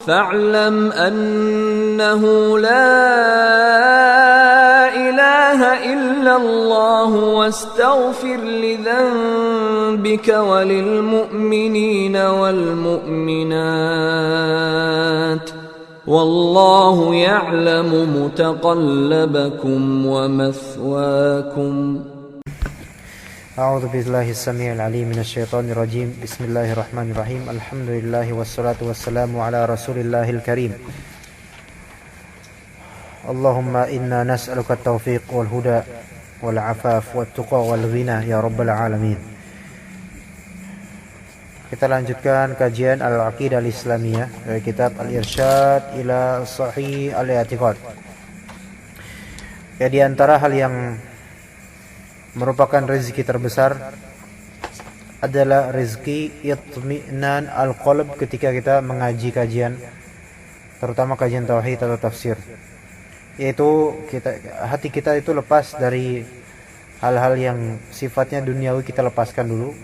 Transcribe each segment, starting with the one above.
فاعلم أنه لا إله إلا الله واستغفر لذنبك وللمؤمنين والمؤمنات والله يعلم متقلبكم ومثواكم. أعوذ بالله السميع العليم من الشيطان الرجيم. بسم الله الرحمن الرحيم. الحمد لله والصلاة والسلام على رسول الله الكريم. اللهم إنا نسألك التوفيق والهدى والعفاف والتقى والغنى يا رب العالمين. Kita lanjutkan kajian Al-Aqidah Al-Islamiyah dari kitab Al-Irsyad ila Sahih Al-I'tiqad. Ya, di antara hal yang merupakan rezeki terbesar adalah rezeki itminan al-qalb ketika kita mengaji kajian, terutama kajian tauhid atau tafsir. Yaitu hati kita itu lepas dari hal-hal yang sifatnya duniawi, kita lepaskan dulu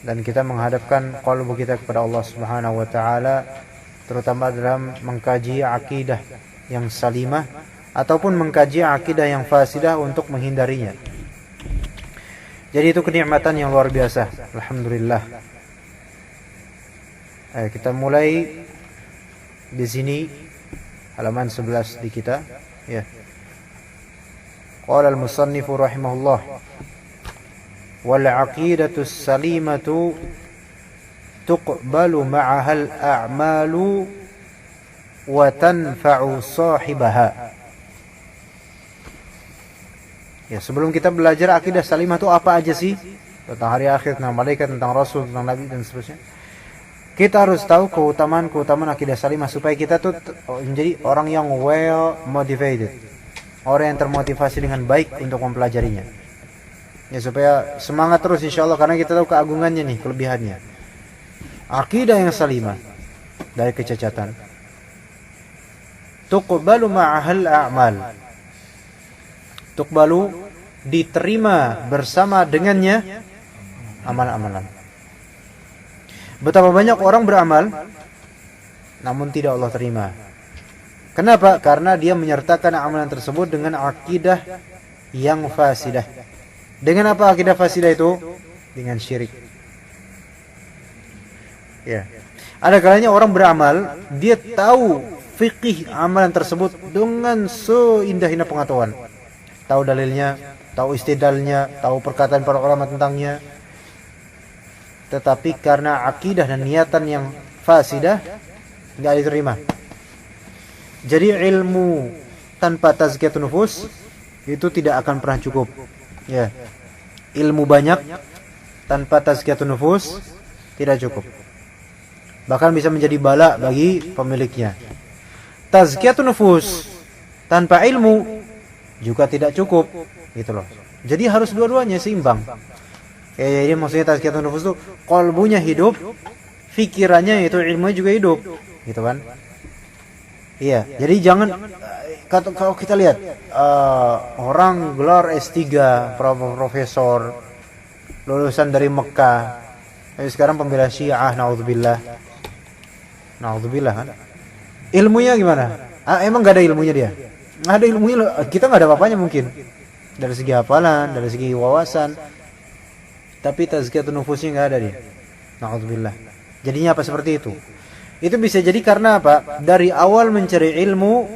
dan kita menghadapkan qalbu kita kepada Allah Subhanahu wa taala, terutama dalam mengkaji akidah yang salimah ataupun mengkaji akidah yang fasidah untuk menghindarinya. Jadi itu kenikmatan yang luar biasa. Alhamdulillah. Kita mulai di sini halaman 11 di kita. Ya. Qala al-musannif rahimahullah. Wal 'aqidatu as-salimatu tuqbalu ma'aha al-a'malu wa tanfa'u sahibaha. Ya, sebelum kita belajar akidah salimah itu apa aja sih? Tentang hari akhir, tentang malaikat, tentang rasul, tentang nabi dan seterusnya. Kita harus tahu keutamaan akidah salimah supaya kita tuh menjadi orang yang well motivated. Orang yang termotivasi dengan baik untuk mempelajarinya. Ya, supaya semangat terus insyaallah karena kita tahu keagungannya nih, kelebihannya. Akidah yang salimah dari kecacatan. Tuqbalu ma'ahal a'mal. Tuqbalu, diterima bersama dengannya amalan-amalan. Betapa banyak orang beramal namun tidak Allah terima. Kenapa? Karena dia menyertakan amalan tersebut dengan akidah yang fasidah. Dengan apa akidah fasidah itu? Dengan syirik. Ya. Ada kalanya orang beramal, dia tahu fikih amalan tersebut dengan seindah-indah pengetahuan. Tahu dalilnya, tahu istidlalnya, tahu perkataan para ulama tentangnya. Tetapi karena akidah dan niatan yang fasidah, enggak diterima. Jadi ilmu tanpa tazkiyatun nufus itu tidak akan pernah cukup. Ya. Ilmu banyak tanpa tazkiyatun nufus tidak cukup. Bahkan bisa menjadi bala bagi pemiliknya. Tazkiyatun nufus tanpa ilmu juga tidak cukup, gitu loh. Jadi harus dua-duanya seimbang. Jadi maksudnya tazkiyatun nufus itu qalbunya hidup, fikirannya itu ilmunya juga hidup, gitu kan? Iya. Jadi jangan kalau kita lihat orang gelar S3, profesor, lulusan dari Mekah, tapi sekarang pembela Syiah, naudzubillah. Naudzubillah kan? Ilmunya gimana? Emang gak ada ilmunya dia? Ada ilmunya, kita nggak ada apa-apanya mungkin dari segi hafalan, dari segi wawasan, tapi tazkiyatun nufusnya nggak ada dia. Na'udzubillah. Jadinya apa seperti itu? Itu bisa jadi karena apa? Dari awal mencari ilmu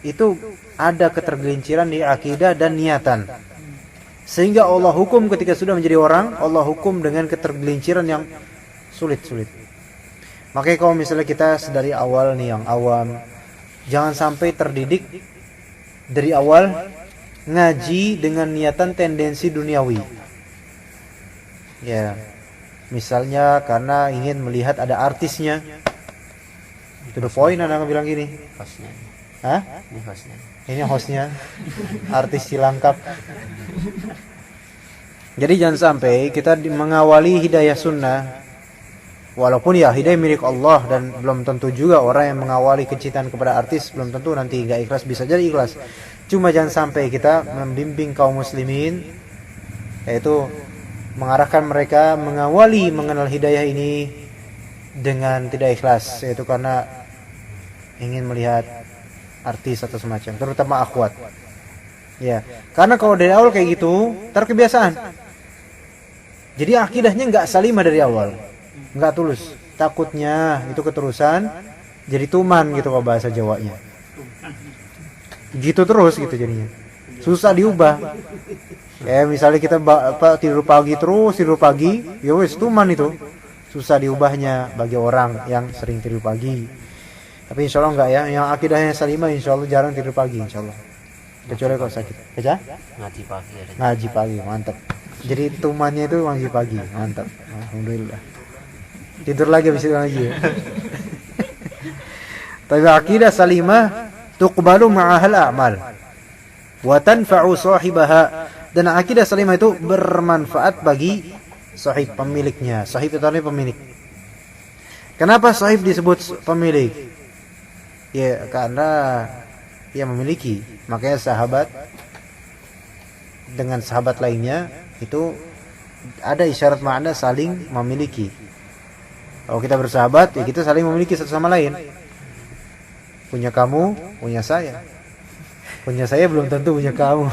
itu ada ketergelinciran di akidah dan niatan, sehingga Allah hukum ketika sudah menjadi orang, Allah hukum dengan ketergelinciran yang sulit-sulit. Makanya kalau misalnya kita dari awal nih yang awam, jangan sampai terdidik dari awal ngaji dengan niatan tendensi duniawi. Ya, misalnya karena ingin melihat ada artisnya. To the point anak bilang gini. Hostnya. Hah? Ini hostnya. Ini hostnya. Artis Cilangkap. Jadi jangan sampai kita mengawali hidayah sunnah. Walaupun ya hidayah milik Allah dan belum tentu juga orang yang mengawali kecintaan kepada artis belum tentu nanti enggak ikhlas, bisa jadi ikhlas. Cuma jangan sampai kita membimbing kaum muslimin, yaitu mengarahkan mereka mengawali mengenal hidayah ini dengan tidak ikhlas, yaitu karena ingin melihat artis atau semacam, terutama akhwat. Ya, karena kalau dari awal kayak gitu, terkebiasaan. Jadi akidahnya nggak salimah dari awal, nggak tulus. Takutnya itu keterusan, jadi tuman gitu kalau bahasa Jawanya. Gitu terus gitu jadinya. Susah diubah. Misalnya kita tidur pagi, ya wes tuman itu. Susah diubahnya bagi orang yang sering tidur pagi. Tapi insya Allah enggak ya, yang akidahnya salimah insya Allah jarang tidur pagi insya Allah. Kecuali kalau sakit. Baca? Ngaji pagi ada. Ngaji pagi, mantap. Jadi tumannya itu ngaji pagi, mantap. Alhamdulillah. Tidur lagi habis itu ngaji ya. Tapi akidah salimah tuqbalu ma'ahal a'mal wa tanfa'u sahibaha, dan akidah salimah itu bermanfaat bagi sahib, pemiliknya. Sahib itu artinya pemilik. Kenapa sahib disebut pemilik? Ya karena dia memiliki. Makanya sahabat dengan sahabat lainnya itu ada isyarat makna saling memiliki. Kalau kita bersahabat, ya kita saling memiliki satu sama lain. Punya kamu, punya saya. Punya saya belum tentu punya kamu.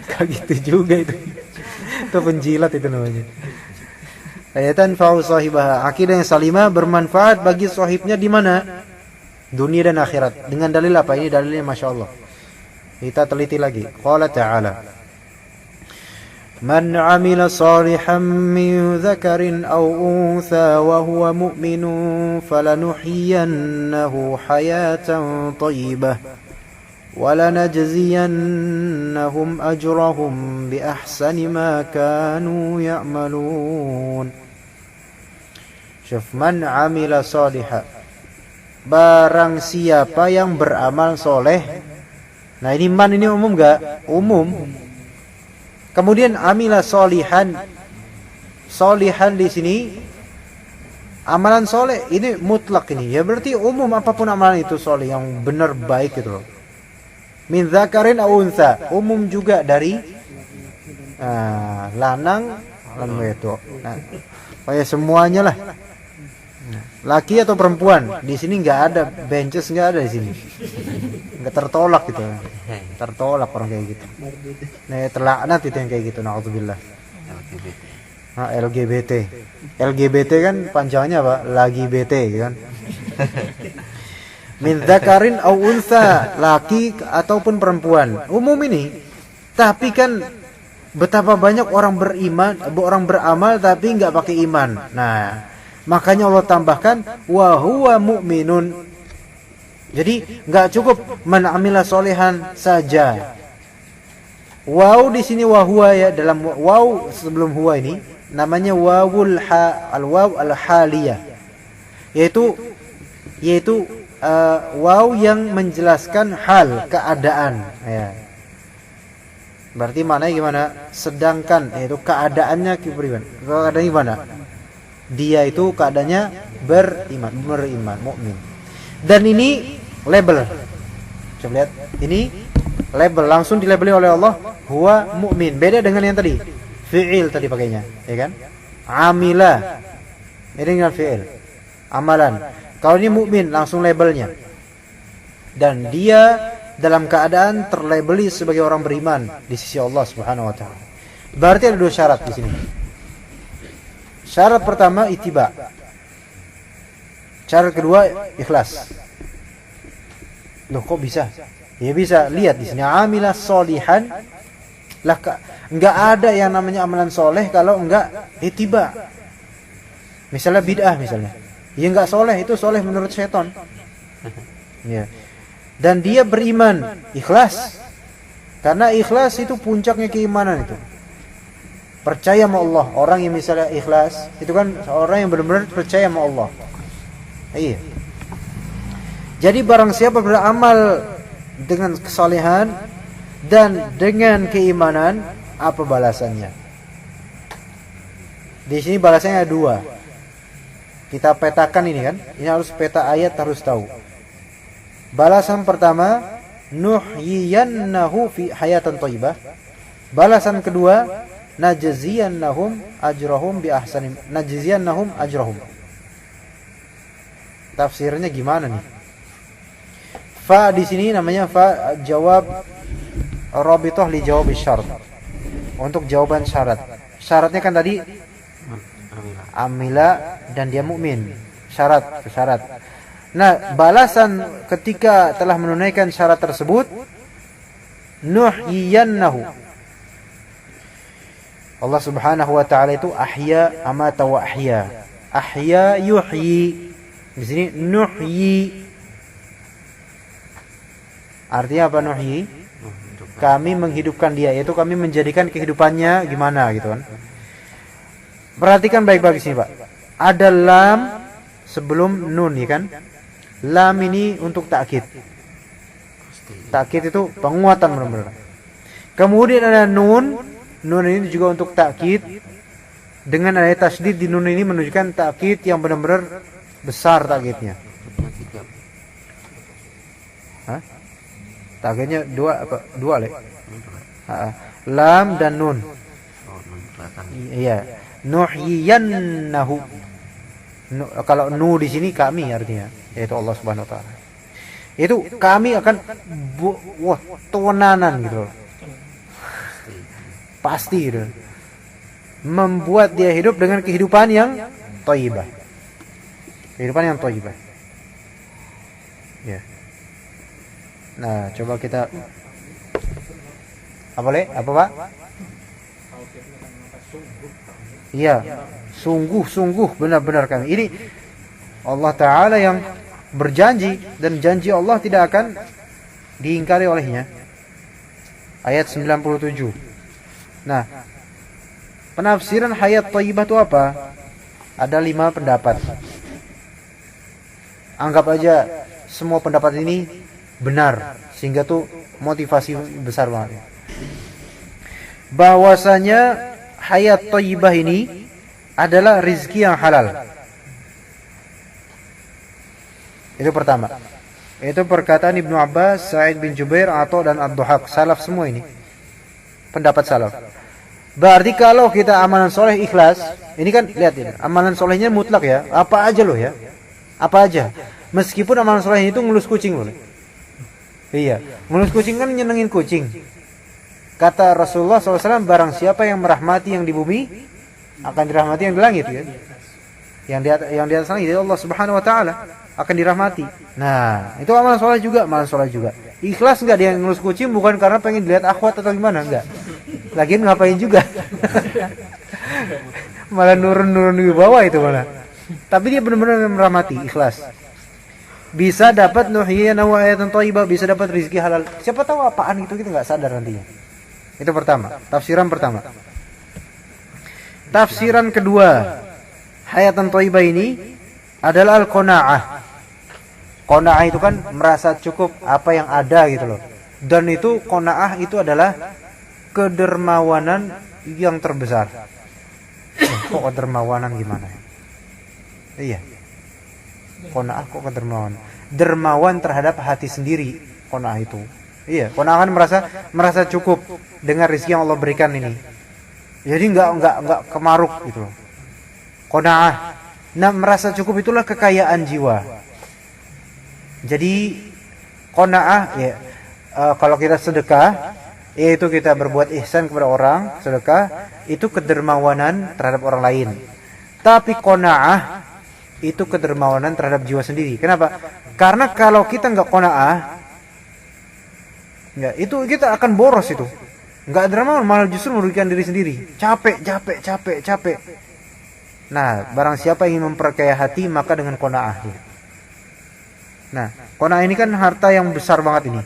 Kayak gitu juga itu. Itu penjilat itu namanya. Ayatan fa'u sahibah. Akidah yang salimah bermanfaat bagi sahibnya di mana? Dunia dan akhirat. Dengan dalil apa? Ini dalilnya Masya Allah. Kita teliti lagi. Qala ta'ala, Man amila salihan min dhakarin aw untha wa huwa mu'minun falanuhyiyannahu hayatan thayyibah wa lanajziyannahum ajrahum bi ahsani ma kanu ya'malun. Syuf, man amila salihan, barang siapa yang beramal soleh. Nah ini man ini umum enggak? Umum. Kemudian amila solihan. Solihan di sini amalan soleh ini mutlak ini. Ya berarti umum apapun amalan itu soleh yang benar baik gitu loh. Min dzakarin aw untha, umum juga dari lanang lan wedok. Nah, kayak semuanya lah. Laki atau perempuan, di sini nggak ada benches, nggak ada di sini, nggak tertolak gitu, tertolak orang kayak gitu. Nah terlaknat itu yang kayak gitu, naudzubillah. LGBT, LGBT kan panjangnya apa? Lagi BT kan? Min dzakarin aw untha, laki ataupun perempuan, umum ini. Tapi kan betapa banyak orang beriman, orang beramal tapi nggak pakai iman. Nah. Makanya Allah tambahkan wa huwa mu'minun. Jadi enggak cukup man amila solehan saja. Waw di sini wa huwa ya, dalam waw sebelum huwa ini namanya wawul al-waw al-haliyah. Yaitu waw yang menjelaskan hal, keadaan ya. Berarti maknanya gimana? Sedangkan yaitu keadaannya bagaimana? Keadaannya gimana? Dia itu keadaannya beriman, mukmin. Dan ini label. Coba lihat, ini label langsung dilabeli oleh Allah, huwa mukmin. Beda dengan yang tadi, fi'il tadi pakainya, ya kan? Amila. Ini dengan fi'il, amalan. Kalau ini mukmin langsung labelnya. Dan dia dalam keadaan terlabeli sebagai orang beriman di sisi Allah Subhanahu wa taala. Berarti ada dua syarat di sini. Syarat pertama ittiba. Syarat kedua ikhlas. Loh kok bisa? Ya bisa, lihat di sini amilah solihan. Lah enggak ada yang namanya amalan soleh kalau enggak ittiba. Misalnya bid'ah misalnya. Ya enggak soleh, itu soleh menurut syaitan. Ya. Dan dia beriman, ikhlas. Karena ikhlas itu puncaknya keimanan itu. Percaya sama Allah. Orang yang misalnya ikhlas, itu kan orang yang benar-benar percaya sama Allah. Iya. Jadi barang siapa beramal dengan kesalehan dan dengan keimanan, apa balasannya? Di sini balasannya ada dua. Kita petakan ini kan. Ini harus peta ayat, harus tahu. Balasan pertama, nuhyiyannahu fi hayatan thayyibah. Balasan kedua, najziyannahum ajrahum bi ahsani, najziyannahum ajrahum. Tafsirnya gimana nih? Fa di sini namanya fa jawab rabithah li jawab syarat. Untuk jawaban syarat. Syaratnya kan tadi amila dan dia mukmin. Syarat. Nah, balasan ketika telah menunaikan syarat tersebut, nuhyiyannahu. Allah Subhanahu wa taala itu ahya amata wa ahya. Ahya yuhyi. Di sini nuhyi. Artinya apa nuhyi? Kami menghidupkan dia, yaitu kami menjadikan kehidupannya gimana gitu kan. Perhatikan baik-baik sini, Pak. Ada lam sebelum nun, ya kan? Lam ini untuk takkid. Takkid itu penguatan benar-benar. Kemudian ada nun. Nun ini juga untuk takkid. Dengan ada tasydid di nun ini menunjukkan takkid yang benar-benar besar takkidnya. Hah? Takkidnya dua le. Lam dan nun. Iya. Nuhyiyannahu. Kalau nu di sini kami artinya, yaitu Allah Subhanahu wa taala. Itu kami akan tenanan gitu loh. Pasti gitu. Membuat dia hidup dengan kehidupan yang thayyibah. Kehidupan yang thayyibah. Ya. Nah, coba kita apa le? Apa, Pak? Iya, sungguh benar-benar kami. Ini Allah Ta'ala yang berjanji, dan janji Allah tidak akan diingkari olehnya. Ayat 97. Nah, penafsiran hayat thayyibah itu apa? Ada 5 pendapat. Anggap aja semua pendapat ini benar, sehingga tuh motivasi besar banget. Bahwasanya hayat thayyibah ini adalah rizki yang halal. Itu pertama. Itu perkataan Ibnu Abbas, Sa'id bin Jubair, Atha dan Ad-Dhahak. Salaf semua ini. Pendapat salaf. Berarti kalau kita amalan soleh ikhlas, ini kan lihat ini, amalan solehnya mutlak ya. Apa aja loh ya. Apa aja. Meskipun amalan solehnya itu ngelus kucing loh. Iya. Ngelus kucing kan nyenengin kucing. Kata Rasulullah SAW, barang siapa yang merahmati yang di bumi, akan dirahmati yang di langit ya. Yang di atas langit, Allah Subhanahu wa taala akan dirahmati. Nah, itu amalan soleh juga, Ikhlas enggak dia ngelus kucing bukan karena pengen dilihat akhwat atau gimana, enggak. Lagian ngapain juga. Malah nurun di bawah itu malah. Tapi dia benar-benar merahmati, ikhlas. Bisa dapat nuhyiyannahu ayatan thayyibah, bisa dapat rezeki halal. Siapa tahu apaan itu kita enggak sadar nantinya. Itu pertama, tafsiran pertama. Tafsiran kedua, hayatan thayyibah ini adalah al-qanaah. Qanaah itu kan merasa cukup apa yang ada gitu loh. Dan itu qanaah itu adalah kedermawanan yang terbesar. Kok kedermawanan gimana? Iya. Qanaah kok kedermawanan? Dermawan terhadap hati sendiri, qanaah itu. Iya, qanaah kan merasa cukup dengan rezeki yang Allah berikan ini. Jadi enggak kemaruk gitu loh. Qanaah. Nah, merasa cukup itulah kekayaan jiwa. Jadi qanaah ya, kalau kita sedekah, yaitu kita berbuat ihsan kepada orang, sedekah itu kedermawanan terhadap orang lain. Tapi qanaah itu kedermawanan terhadap jiwa sendiri. Kenapa? Karena kalau kita enggak qanaah, itu kita akan boros itu. Enggak dermawan, malah justru merugikan diri sendiri. Capek. Nah, barang siapa yang ingin memperkaya hati, maka dengan qanaah. Nah, qanaah ini kan harta yang besar banget ini.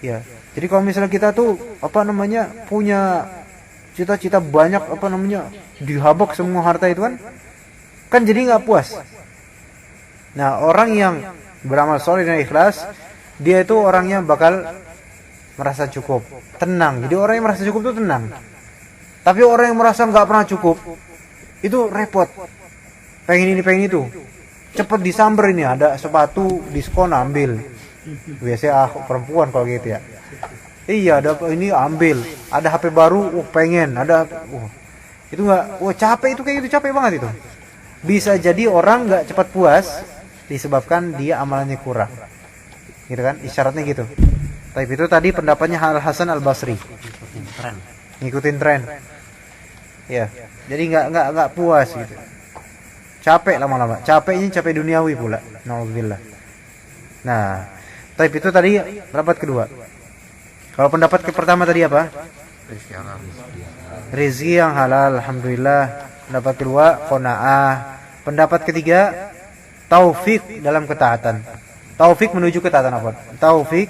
Ya. Jadi kalau misalnya kita tuh punya cita-cita banyak dihabak semua harta itu kan jadi nggak puas. Nah, orang yang beramal soleh dan ikhlas, dia itu orangnya bakal merasa cukup, tenang. Jadi orang yang merasa cukup itu tenang. Tapi orang yang merasa nggak pernah cukup, itu repot. Pengen ini, pengen itu. Cepet disamber ini, ada sepatu diskon ambil. Biasanya perempuan kalau gitu ya. Iya, ada ini ambil. Ada HP baru, pengen. Itu nggak, capek itu kayak gitu, capek banget itu. Bisa jadi orang nggak cepat puas disebabkan dia amalannya kurang. gitu kan, isyaratnya gitu. Tapi itu tadi pendapatnya Al Hasan Al Basri, ngikutin tren. Ya, jadi nggak puas gitu. Capek lama-lama. Capeknya capek duniawi pula. Nauzubillah. Nah, tapi itu tadi pendapat kedua. Kalau pendapat pertama tadi apa? Rezeki yang halal, alhamdulillah. Pendapat kedua qanaah. Pendapat ketiga taufik dalam ketaatan. Taufik menuju ketaatan apa? Taufik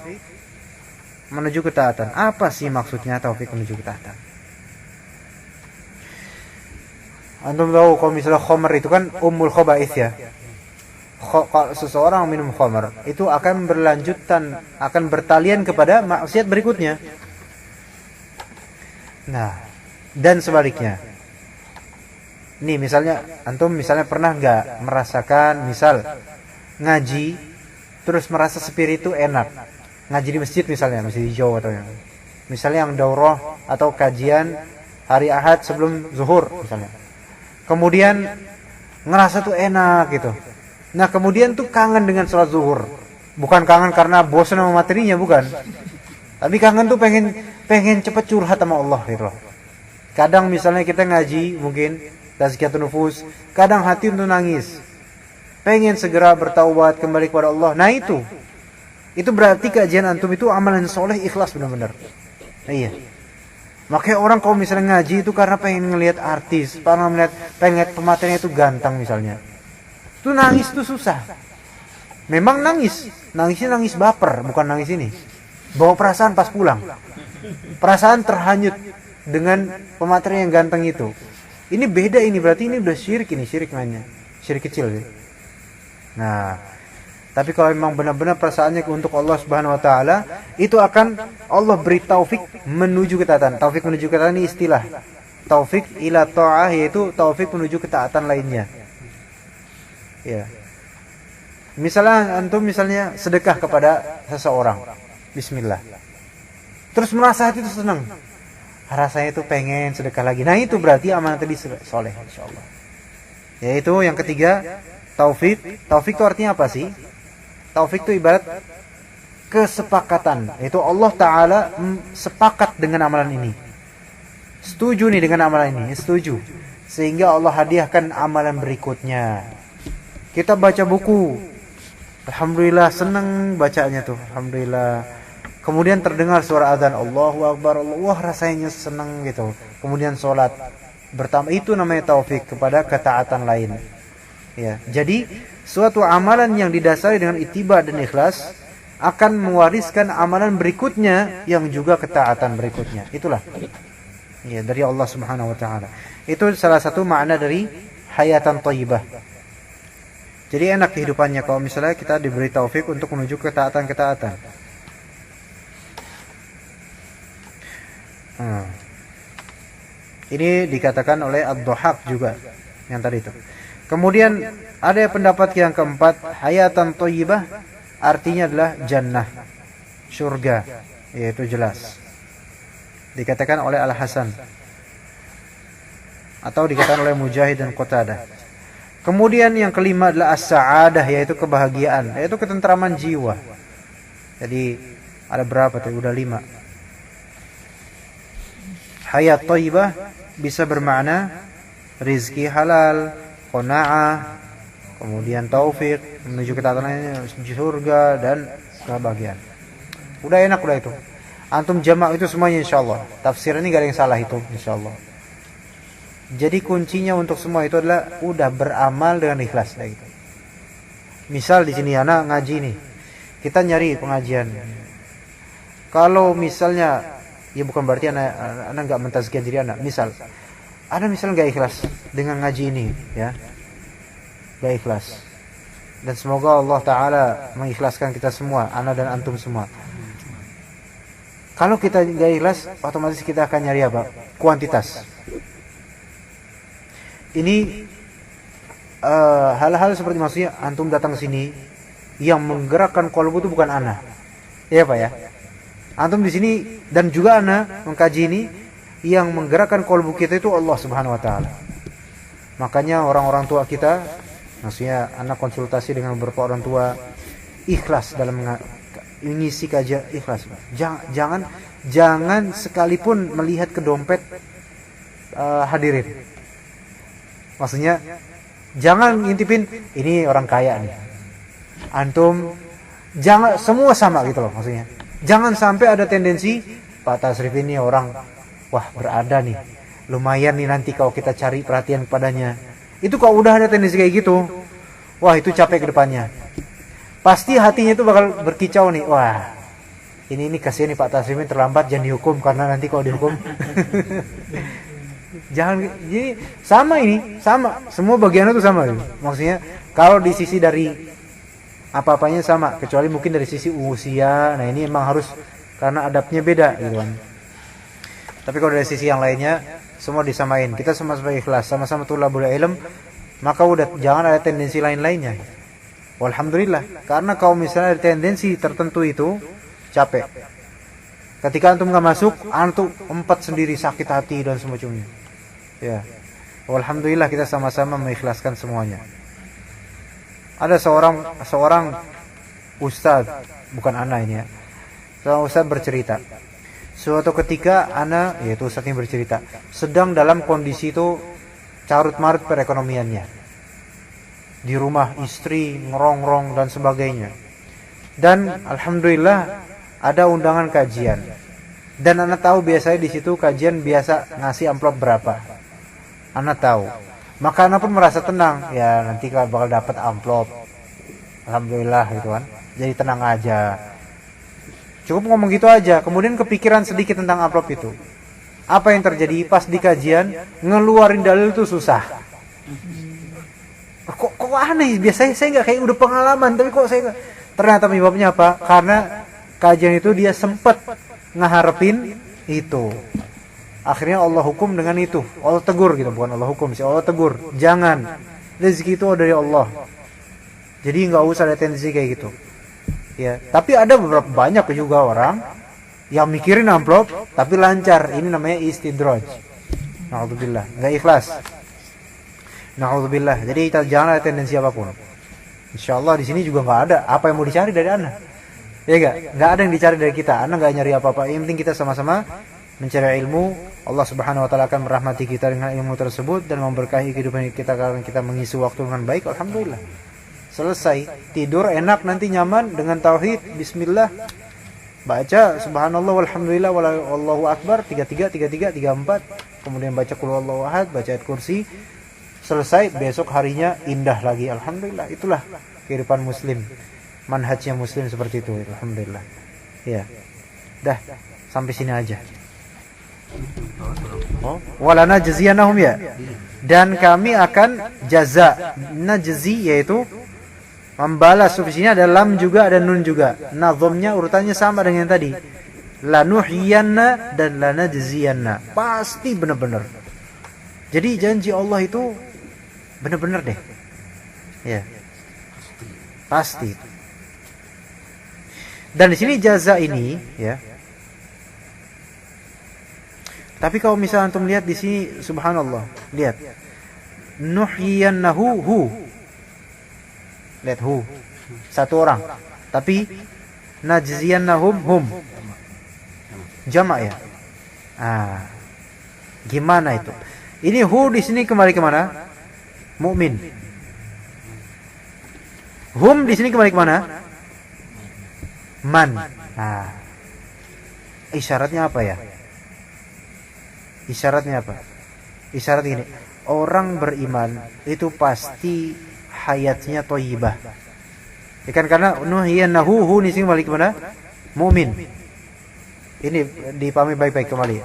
menuju ketaatan. Apa sih maksudnya taufik menuju ketaatan? Antum tahu kalau misalnya khamr itu kan ummul khaba'ith ya. Kalau seseorang minum khamr itu akan berlanjutan, akan bertalian kepada maksiat berikutnya. Nah, dan sebaliknya. Nih misalnya antum misalnya pernah nggak merasakan misal ngaji terus merasa spirit itu enak. Ngaji di masjid misalnya, masjid hijau atau yang misalnya yang daurah atau kajian hari Ahad sebelum zuhur misalnya. Kemudian ngerasa tuh enak gitu. Nah kemudian tuh kangen dengan sholat zuhur. Bukan kangen karena bosan sama materinya, bukan. Tapi kangen tuh pengen cepet curhat sama Allah gitu loh. Kadang misalnya kita ngaji mungkin tazkiyatun nufus, kadang hati untuk nangis. Pengen segera bertaubat kembali kepada Allah. Nah itu berarti kajian antum itu amalan soleh ikhlas benar-benar. Nah, iya. Makanya orang kalau misalnya ngaji itu karena pengen ngelihat artis, pengen ngelihat pematerinya itu ganteng misalnya. Itu nangis tuh susah. Memang nangisnya nangis baper, bukan nangis ini. Bawa perasaan pas pulang. Perasaan terhanyut dengan pemateri yang ganteng itu. Ini beda ini, berarti ini udah syirik mainnya. Syirik kecil sih. Nah, tapi kalau memang benar-benar perasaannya untuk Allah Subhanahu wa taala, itu akan Allah beri taufik menuju ketaatan. Taufik menuju ketaatan ini istilah. Taufik ila ta'ah yaitu taufik menuju ketaatan lainnya. Ya. Misalnya antum misalnya sedekah kepada seseorang. Bismillah. Terus merasa hati itu senang. Rasanya itu pengen sedekah lagi. Nah, itu berarti amalan tadi soleh insyaallah. Yaitu yang ketiga, taufik. Taufik itu artinya apa sih? Taufik itu ibarat kesepakatan. Itu Allah Ta'ala sepakat dengan amalan ini. Setuju nih dengan amalan ini. Setuju. Sehingga Allah hadiahkan amalan berikutnya. Kita baca buku. Alhamdulillah senang bacanya tuh. Alhamdulillah. Kemudian terdengar suara azan. Allahu Akbar. Wah rasanya senang gitu. Kemudian sholat. Bertambah. Itu namanya taufik kepada ketaatan lain. Ya, jadi suatu amalan yang didasari dengan ittiba dan ikhlas akan mewariskan amalan berikutnya yang juga ketaatan berikutnya. Itulah ya dari Allah Subhanahu wa taala. Itu salah satu makna dari hayatan thayyibah. Jadi enak kehidupannya kalau misalnya kita diberi taufik untuk menuju ketaatan-ketaatan. Ini dikatakan oleh Ad-Dhahhak juga yang tadi itu. Kemudian ada pendapat yang keempat, hayatan thayyibah artinya adalah jannah, surga, yaitu jelas. Dikatakan oleh Al Hasan atau dikatakan oleh Mujahid dan Qatadah. Kemudian yang kelima adalah as-sa'adah, yaitu kebahagiaan, yaitu ketentraman jiwa. Jadi ada berapa tuh? Udah 5. Hayat thayyibah bisa bermakna rizki halal, qanaah, kemudian taufik menuju ketaatan surga dan kebahagiaan. Udah enak udah itu. Antum jamak itu semuanya insyaallah. Tafsir ini gak ada yang salah itu insyaallah. Jadi kuncinya untuk semua itu adalah udah beramal dengan ikhlas kayak gitu. Misal di sini anak ngaji nih. Kita nyari pengajian. Kalau misalnya ya bukan berarti anak enggak mentazkiyah diri anak. Misal ada misalnya enggak ikhlas dengan ngaji ini ya. Enggak ikhlas. Dan semoga Allah Ta'ala mengikhlaskan kita semua, anak dan antum semua. Kalau kita enggak ikhlas, otomatis kita akan nyari apa? Kuantitas. Ini hal-hal seperti maksudnya antum datang sini yang menggerakkan kolbu itu bukan ana. Iya Pak ya? Antum di sini dan juga ana mengkaji ini yang menggerakkan kolbu kita itu Allah Subhanahu wa taala. Makanya orang-orang tua kita, maksudnya anak konsultasi dengan beberapa orang tua, ikhlas dalam mengisi kajian ikhlas. Jangan sekalipun melihat ke dompet hadirin. Maksudnya jangan ngintipin ini orang kaya nih. Antum jangan semua sama gitu loh maksudnya. Jangan sampai ada tendensi Pak Tasrif ini orang wah berada nih. Lumayan nih nanti kalau kita cari perhatian kepadanya. Itu kalau udah ada tendensi kayak gitu, wah itu capek ke depannya. Pasti hatinya itu bakal berkicau nih. Wah, ini kasihan nih Pak Tasrif ini terlambat jangan dihukum karena nanti kalau dihukum jangan. Jadi sama semua bagiannya tuh sama gitu. Maksudnya kalau di sisi dari apa-apanya sama, kecuali mungkin dari sisi usia. Nah ini emang harus karena adabnya beda gitu kan. Tapi kalau dari sisi yang lainnya semua disamain. Kita sama-sama ikhlas, sama-sama thalabul ilm, maka udah jangan ada tendensi lain-lainnya. Alhamdulillah, karena kalau misalnya ada tendensi tertentu itu capek. Ketika antum nggak masuk, antum empat sendiri sakit hati dan semacamnya. Ya, alhamdulillah kita sama-sama mengikhlaskan semuanya. Ada seorang ustaz, bukan ana ini ya. Seorang ustaz bercerita. Suatu ketika ana, yaitu ustaz yang bercerita, sedang dalam kondisi itu carut marut perekonomiannya. Di rumah istri ngerongrong dan sebagainya. Dan alhamdulillah ada undangan kajian. Dan ana tahu biasanya di situ kajian biasa ngasih amplop berapa. Ana tahu. Maka ana pun merasa tenang, ya nanti kalau bakal dapat amplop. Alhamdulillah gitu kan. Jadi tenang aja. Cukup ngomong gitu aja. Kemudian kepikiran sedikit tentang amplop itu. Apa yang terjadi pas di kajian ngeluarin dalil itu susah. Kok aneh? Biasanya saya nggak kayak udah pengalaman, tapi kok saya nggak. Ternyata penyebabnya apa? Karena kajian itu dia sempat ngeharapin itu. Akhirnya Allah hukum dengan itu. Allah tegur gitu, bukan Allah hukum sih. Allah tegur. Jangan. Rezeki itu dari Allah. Jadi nggak usah ada tendensi kayak gitu. Ya, tapi ada beberapa banyak juga orang yang mikirin amplop tapi lancar. Ini namanya istidraj. Na'udzubillah, enggak ikhlas. Na'udzubillah. Jadi kita jangan ada tendensi apapun. Insyaallah di sini juga enggak ada apa yang mau dicari dari Anda. Ya enggak ada yang dicari dari kita. Anda enggak nyari apa-apa. Yang penting kita sama-sama mencari ilmu. Allah Subhanahu wa taala akan merahmati kita dengan ilmu tersebut dan memberkahi kehidupan kita karena kita mengisi waktu dengan baik. Alhamdulillah. Selesai, tidur enak nanti nyaman dengan tauhid, bismillah. Baca subhanallah walhamdulillah wallahu akbar 33 34, kemudian baca qul huwallahu ahad, baca ayat kursi. Selesai, besok harinya indah lagi. Alhamdulillah, itulah kehidupan muslim. Manhajnya muslim seperti itu, alhamdulillah. Ya. Dah, sampai sini aja. Oh, walana jaziyanahum ya. Dan kami akan jaza. Najzi yaitu membalas. Di sini ada lam juga, ada nun juga. Nazomnya urutannya sama dengan yang tadi. Lanuhyiyanna dan lanajziyanna. Pasti benar-benar. Jadi janji Allah itu benar-benar deh. Ya. Pasti. Dan di sini jaza ini, ya. Tapi kalau misalnya antum lihat di sini, subhanallah, lihat. Nuhyiyannahu hu. Lihat hu, satu orang. Tapi najziyannahum hum, jamak ya. Gimana itu? Ini hu di sini kembali kemana? Mukmin. Hum di sini kembali kemana? Man. Isyaratnya apa ya? Isyaratnya apa? Isyarat ini, orang beriman itu pasti hayatnya thayyibah. Ya kan, karena nuhyiyannahu hu ini sing balik kemana? Mukmin. Ini dipahami baik-baik kembali.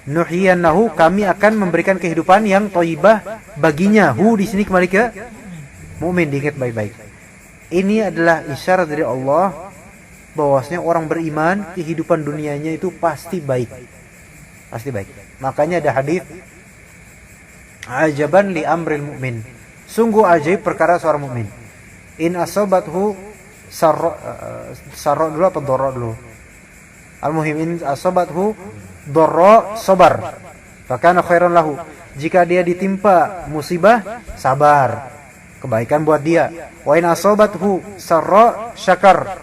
Nuhyiyannahu, kami akan memberikan kehidupan yang thayyibah baginya. Hu di sini kembali ke mukmin, diingat baik-baik. Ini adalah isyarat dari Allah bahwasanya orang beriman kehidupan dunianya itu pasti baik. Pasti baik. Makanya ada hadis ajaban li amril mu'min. Sungguh ajaib perkara seorang mukmin. In asabathu sarra dulu apa dharra dulu? Al-muhim, in asabathu dharra sabar. Fakana khairan lahu. Jika dia ditimpa musibah, sabar. Kebaikan buat dia. Wa in asabathu sarra syakar.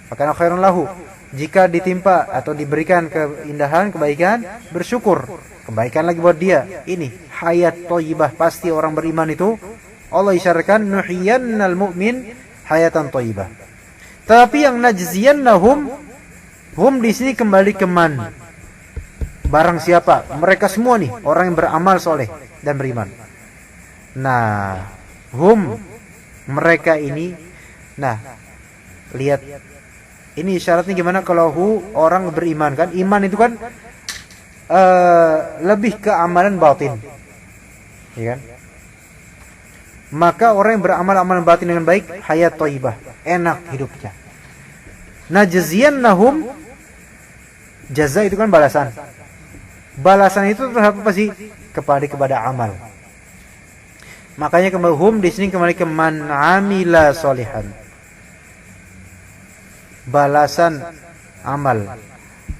Fakana khairun lahu. Jika ditimpa atau diberikan keindahan, kebaikan, bersyukur. Kebaikan lagi buat dia. Ini hayat thayyibah. Pasti orang beriman itu Allah isyaratkan nuhyiyannal mu'min hayatan thayyibah. Tapi yang najziyannahum, hum di sini kembali ke man. Barang siapa? Mereka semua nih orang yang beramal soleh dan beriman. Nah, hum mereka ini. Nah, lihat ini syaratnya gimana kalau orang beriman kan? Iman itu kan lebih ke amalan batin, ya kan? Maka orang yang beramal amalan batin dengan baik, hayat thayyibah, enak hidupnya. Najziyannahum, jaza itu kan balasan. Balasan itu terhadap apa sih? Kepada amal. Makanya kembali hum di sini kembali ke man amila solihan. Balasan amal.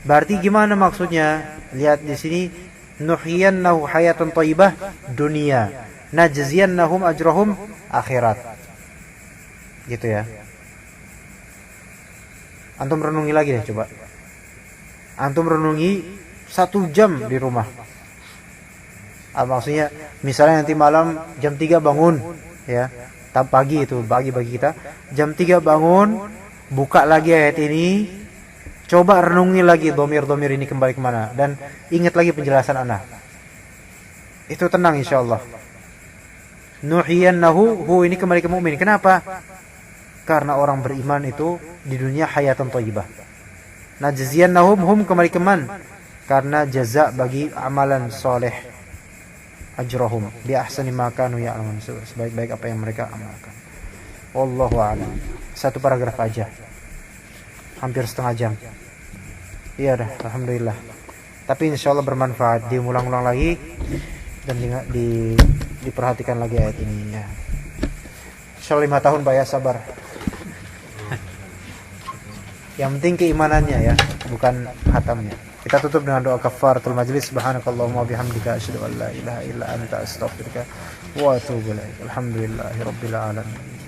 Berarti gimana maksudnya? Lihat di sini nuhyiyannahu hayatan thayyibah dunia, najziyannahum ajrahum akhirat. Gitu ya. Antum renungi lagi deh coba. Antum renungi 1 jam di rumah. Maksudnya misalnya nanti malam jam 3 bangun ya. Pagi itu bagi kita. Jam 3 bangun, buka lagi ayat ini. Coba renungi lagi domir-domir ini kembali kemana. Dan ingat lagi penjelasan ana. Itu tenang insyaallah. Nuhyiyannahu, hu ini kembali ke mukmin. Kenapa? Karena orang beriman itu di dunia hayatan thayyibah. Najziyannahum, hum kembali ke man. Karena jaza bagi amalan soleh. Ajrahum bi ahsani ma kanu ya'lamun, sebaik-baik apa yang mereka amalkan. Wallahu a'lam. 1 paragraf aja. Hampir setengah jam. Iya dah, alhamdulillah. Tapi insyaallah bermanfaat. Diulang-ulang lagi dan diperhatikan lagi ayat ini ya. Insyaallah 5 tahun Pak ya, sabar. Yang penting keimanannya ya, bukan khatamnya. Kita tutup dengan doa kafaratul majlis. Subhanakallahumma bihamdika asyhadu an la ilaha illa anta astaghfiruka wa atubu ilaik. Alhamdulillahirabbil alamin.